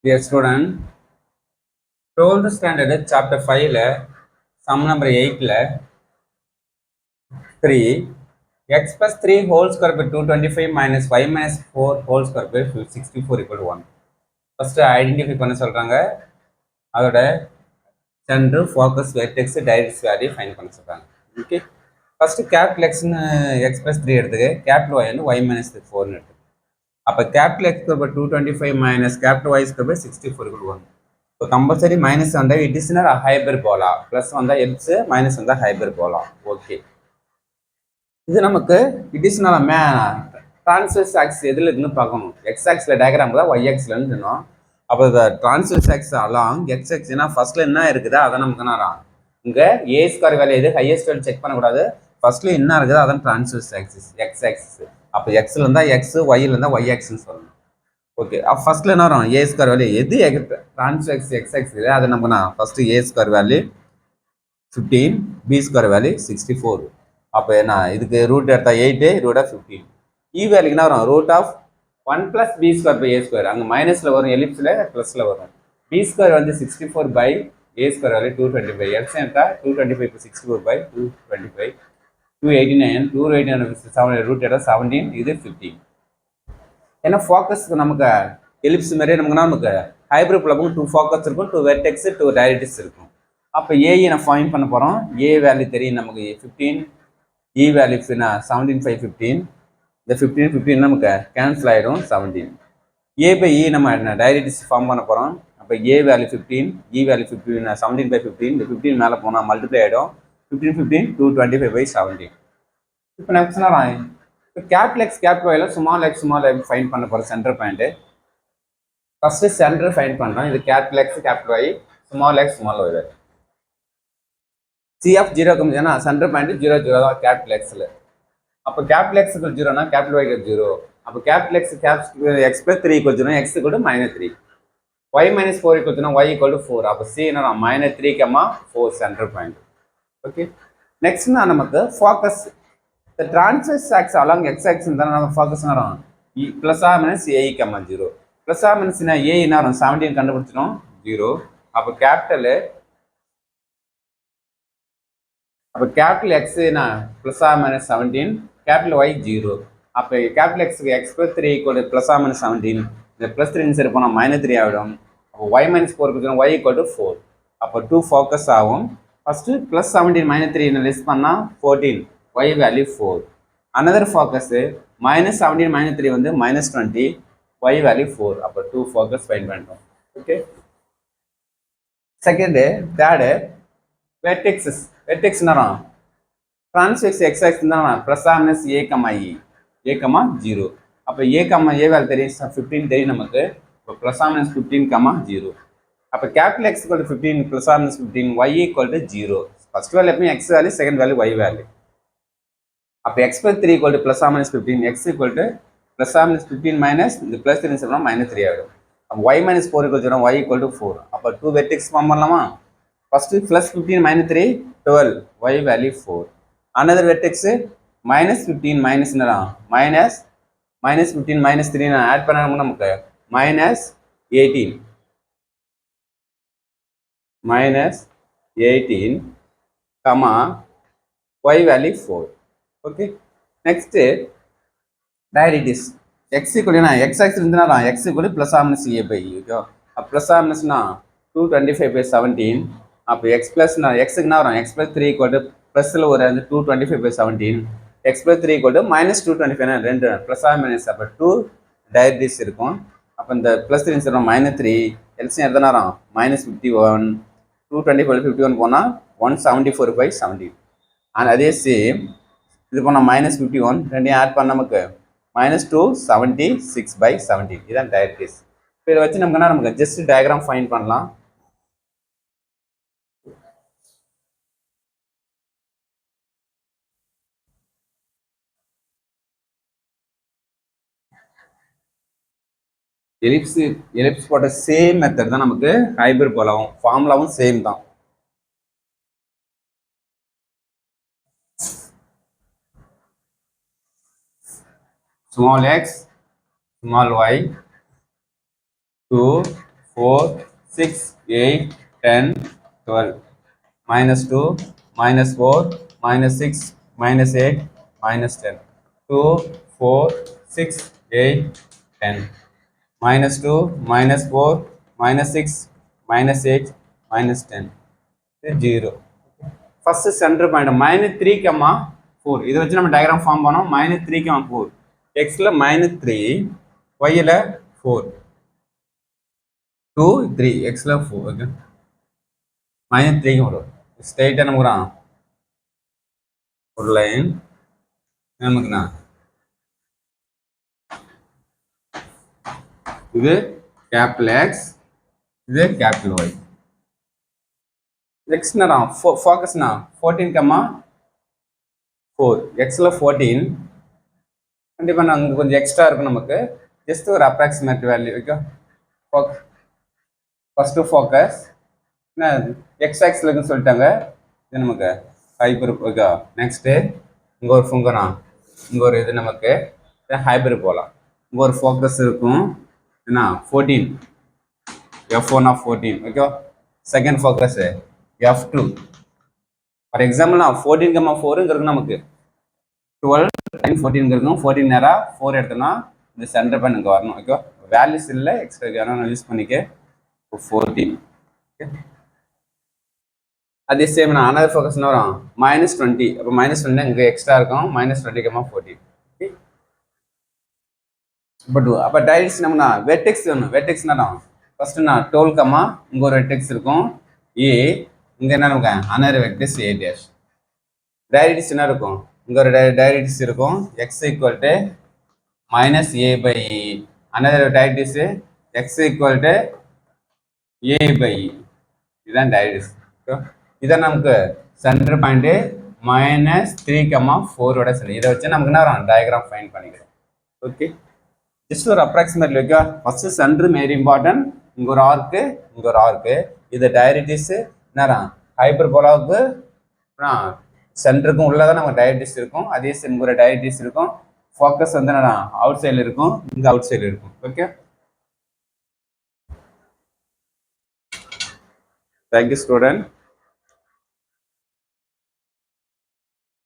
Dear student, 12th standard chapter 5 sum number 8 3 x plus 3 whole square by 225 minus y minus 4 whole square by 64 equal to 1. First identify பண்ண சொல்றாங்க. அதோட center, focus, vertex, directs value find பண்ண சொல்றாங்க. Okay. First capital x x plus 3 எடுத்துக்க, capital y y minus 4 எடுத்துக்க. அப்ப capital x square by 225 minus capital y square by 64 equal to 1. So compulsory minus on the it is a hyperbola, plus on the x minus on the hyperbola. Okay. இது நமக்கு it is not a transverse axis எதுல இருக்குன்னு பார்க்கணும். x axisல diagram தான் y axisல இருந்தோம். அப்போ the transverse axis along x axis னா ஃபர்ஸ்ட்ல என்ன இருக்குதோ அத நமக்கு என்ன இங்க a ஸ்கொயர் வேல்யூ எது ஹையஸ்ட் வேல்யூ செக் பண்ண கூடாது. ஃபர்ஸ்ட்ல என்ன இருக்குதோ அதான் transverse axis x axis. அப்போ x ல இருந்தா x, y ல இருந்தா y axis னு சொல்லணும். ஓகே ஃபர்ஸ்ட்ல என்ன வரும் a ஸ்கொயர் வேல்யூ எது transverse x axis அது நமக்கு first a square value 15, b square value 64. அப்போ என்ன இதுக்கு ரூட் எடுத்தா 8, ரூட் ஆஃப் 15. இ வேல்யூக்கு என்ன வரும் root of 1 plus b square by a square. அங்கே மைனஸில் வரும், எலிப்ஸில் ப்ளஸில் வரும். பி ஸ்கொயர் வந்து 64 by a square value 225. X எடுத்தா 225 இப்போ 64 பை 225. 289, 289 ரூட் எடுத்தா 17, இது 15. ஏன்னா ஃபோக்கஸ்க்கு நமக்கு எலிப்ஸ் மாதிரியே நமக்கு ஹைப்ரிட் போகும் 2 ஃபோக்கஸ் இருக்கும், 2 வெர்டெக்ஸ், 2 டைரக்ட்ரிக்ஸ் இருக்கும். அப்போ ஏஐ நான் ஃபைண்ட் பண்ண போகிறோம். ஏ வேல்யூ தெரியும் நமக்கு 15, இ வேல்யூ 17 5 15. இந்த 15 15 நமக்கு கேன்சல் ஆகிடும் 17. ஏ பை இ நம்ம டைரக்ட்ரிக்ஸ் ஃபார்ம் பண்ண போகிறோம். அப்போ A value 15, E value 15, 17 by 15. இந்த 15 மேலே போனால் மல்டிப்ளை ஆகிடும். 15 15 225 பை 17. இப்போ நெக்ஸ்ட் இப்போ கேபிட்டல் எக்ஸ் கேபிட்டல் ஒய்ல ஸ்மால் எக்ஸ் ஃபைண்ட் பண்ண போகிறோம் centre point. First centre find பண்ணுறோம். இது capital x capital y, small x small y. C of 0 ஏன்னா சென்டர் பாயிண்ட் 0 0 தான் கேபிட்டல் எக்ஸில். அப்போ கேபிட்டல் எக்ஸ் ஈக்குவல் 0னா கேபிட்டல் ஒய் ஈக்குவல் 0. அப்போ capital x x plus 3 equal 0, x equal -3. Y minus 4 equal y equal 4. அப்போ C என்ன -3, 4 centre point. Okay next நமக்கு focus the transverse axis along x axis இருந்தால் நம்ம focus வரும் plus or minus a 0. Plus or minus a என்ன வரும் 17 கண்டுபிடிச்சிடும் 0. அப்போ கேபிட்டல் எக்ஸ் என்ன plus or minus 17, capital y 0. அப்போ கேபிட்டல் எக்ஸுக்கு x plus 3 equal plus or minus 17. இந்த ப்ளஸ் 3 சரி போனால் -3 ஆகிடும். அப்போ ஒய் மைனஸ் 4 கொடுத்தோம், ஒய் ஈக்குவல் 4. அப்போ 2 ஃபோக்கஸ் ஆகும். ஃபஸ்ட்டு ப்ளஸ் 17 -3 லெஸ் பண்ணால் 14, ஒய் வேல்யூ 4. அனதர் ஃபோக்கஸு -17 -3 வந்து -20, ஒய் வேல்யூ 4. அப்போ 2 ஃபோக்கஸ் ஃபைண்ட் பண்ணிட்டோம். Okay second third vertexes. Vertex நேரம் டிரான்ஸ்வெக்ஸ் எக்ஸ் ஆக்சிஸ் தான் plus or minus a comma 0. அப்போ ஏ வேல்யூ தெரியும் 15 தெரியும் நமக்கு. இப்போ ப்ளஸ் ஆர் மைனஸ் 15, 0. அப்போ capital x equal 15 plus or minus 15, y equal 0. First value எப்பயும் x value, second value y value. அப்போ x plus 3 equal plus or minus 15, x equal plus or minus 15 minus இந்த plus 3 சொல்லணும் -3 ஆகிடும். அப்போ y minus 4 equal y equal 4. அப்போ 2 vertex form பண்ணலாமா? First plus 15 -3 12, y value 4. Another vertex -15 minus என்னலாம் -15 -3 நான் add பண்ணணும் நமக்கு -18 y value 4. Okay next directrix x equal x axis இருந்தா x equal plus or minus a by okay. அப்போ plus or மைனஸ்னா 225 by 17. அப்போ எக்ஸ் பிளஸ்னா எக்ஸுக்கு என்ன வரும் எக்ஸ் பிளஸ் 3 ஈக்குவல் ப்ளஸில் ஒரு 225 பை 17, எக்ஸ் பிளஸ் 3 ஈக்குவல் -225 ரெண்டு ப்ளஸ் ஆர் மைனஸ். அப்போ 2 டைரக்ட்ரிக்ஸ் இருக்கும். அப்போ இந்த ப்ளஸ் 3 சொல்கிறோம் -3, எல்சியம் எத்தனை வரும் -51, 225 51 போனால் 174 பை 17. அண்ட் அதே சேம் இது போனால் -51 ரெண்டையும் ஆட் பண்ண நமக்கு -276 பை 17. இதுதான் டைரக்ட்ரிக்ஸ். இப்போ இதை வச்சு நமக்கு ஜஸ்ட் டயக்ராம் ஃபைண்ட் பண்ணலாம். எலிப்ஸ் போட்ட சேம் மெத்தட் தான் நமக்கு ஹைபர்போலாவும் ஃபார்முலாவும் சேம் தான். small x small y to 4, 6, 8, 10, 12. Minus 2, minus 4, minus 6, minus 8, minus 10. 2, 4, 6, 8, 10. Minus 2, minus 4, minus 6, minus 8, minus 10. 0. First center point minus 3, 4. இதை வச்சு நம்ம டயக்ராம் ஃபார்ம் பண்ணோம். minus 3, 4. Xல minus 3, Yல 4. 2, 3. Xல 4. Okay. minus 3 வரும். ஸ்ட்ரெயிட்டாக நமக்குறான் ஒரு லைன் நமக்குண்ணா இது கேபிட்டல் எக்ஸ், இது கேபிட்டல் ஒய். எக்ஸ்னா ஃபோக்கஸ்னா 14, 4. எக்ஸில் 14. கண்டிப்பாக நான் அங்கே கொஞ்சம் எக்ஸ்ட்ரா இருக்கும் நமக்கு. ஜஸ்ட் ஒரு approximate value okay. First focus என்ன எக்ஸ் ஆக்ஸில் இருக்குன்னு சொல்லிட்டாங்க. இது நமக்கு ஹைப்பர் ஓகே. நெக்ஸ்ட்டு இங்கே ஒரு ஃபுங்கனா இங்கே ஒரு இது நமக்கு ஹைப்பர் போகலாம். இங்கே ஒரு ஃபோக்கஸ் இருக்கும் என்ன 14, F1 of 14 okay. Second focus F2. For example நான் 14, 4ங்கிறது நமக்கு 12 டைம் 14 இருக்கும். 14 நேராக 4 எடுத்தோம்னா இந்த சென்டர் பாயிண்ட் இங்கே வரணும் ஓகே. வேல்யூஸ் இல்லை எக்ஸ்ட்ரா வேணும் யூஸ் பண்ணிக்க 14 ஓகே. அதே சேம் நான் அனதர் ஃபோக்கஸ்னா வரும் -20. அப்போ -20 இங்கே எக்ஸ்ட்ரா இருக்கும். -20, 14 ஓகே. பட் அப்போ டைரக்ட்ஸ் நம்மனா வெர்டெக்ஸ் வேணும். வெர்டெக்ஸ்னா ஃபர்ஸ்ட் நான் 12, இங்கே ஒரு வெர்டெக்ஸ் இருக்கும் ஏ. இங்கே என்ன நமக்கு another vertex A dash. Directs என்ன இருக்கும் இங்கே ஒரு டைரக்ட்ஸ் இருக்கும் x equal to -a/e. Another directs x equal to a/e. இதுதான் டைரக்ட்ஸ். இதான் நமக்கு சென்டர் பாயிண்ட் -3, 4 சென்டர். இதை வச்சு நமக்கு என்ன வரும் டயக்ராம் ஃபைண்ட் பண்ணிக்கிறோம் ஓகே. ஜஸ்ட் ஒரு approximately okay. First centre very important. இங்கே ஒரு ஆர்க்கு, இங்கே ஒரு ஆர்க்கு. இது டைரக்ட்ஸ் என்ன ஹைப்பர்போலாவுக்கு சென்டருக்கும் உள்ளதான் நமக்கு டைரக்ட்ஸ் இருக்கும். அதே இங்கே ஒரு டைரக்ட்ஸ் இருக்கும். ஃபோக்கஸ் வந்து என்ன அவுட் சைடில் இருக்கும், இங்கே அவுட் சைடில் இருக்கும் ஓகே. Thank you student.